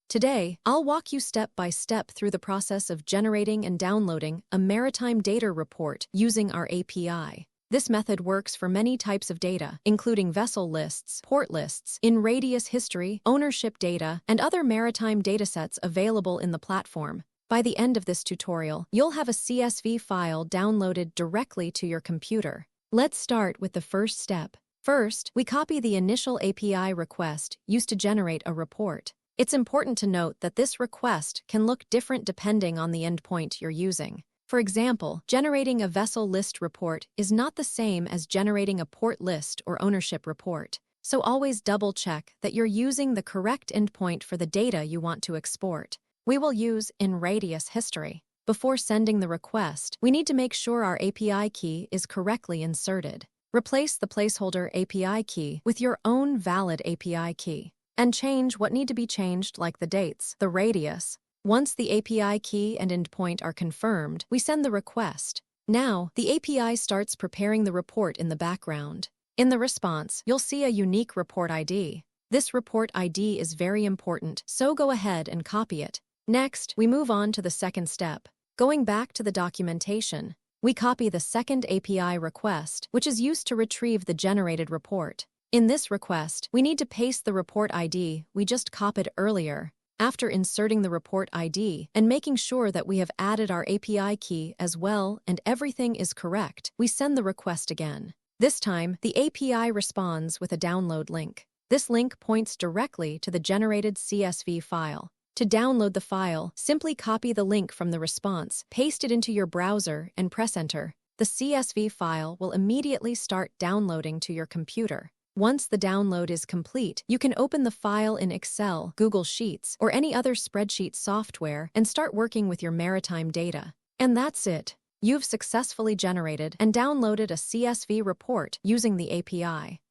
Today, I'll walk you step by step through the process of generating and downloading a maritime data report using our API. This method works for many types of data, including vessel lists, port lists, in-radius history, ownership data, and other maritime datasets available in the platform. By the end of this tutorial, you'll have a CSV file downloaded directly to your computer. Let's start with the first step. First, we copy the initial API request used to generate a report. It's important to note that this request can look different depending on the endpoint you're using. For example, generating a vessel list report is not the same as generating a port list or ownership report. So always double-check that you're using the correct endpoint for the data you want to export. We will use in-radius history. Before sending the request, we need to make sure our API key is correctly inserted. Replace the placeholder API key with your own valid API key, and change what need to be changed, like the dates, the radius. Once the API key and endpoint are confirmed, we send the request. Now, the API starts preparing the report in the background. In the response, you'll see a unique report ID. This report ID is very important, so go ahead and copy it. Next, we move on to the second step. Going back to the documentation, we copy the second API request, which is used to retrieve the generated report. In this request, we need to paste the report ID we just copied earlier. After inserting the report ID and making sure that we have added our API key as well and everything is correct, we send the request again. This time, the API responds with a download link. This link points directly to the generated CSV file. To download the file, simply copy the link from the response, paste it into your browser, and press enter. The CSV file will immediately start downloading to your computer. Once the download is complete, you can open the file in Excel, Google Sheets, or any other spreadsheet software and start working with your maritime data. And that's it. You've successfully generated and downloaded a CSV report using the API.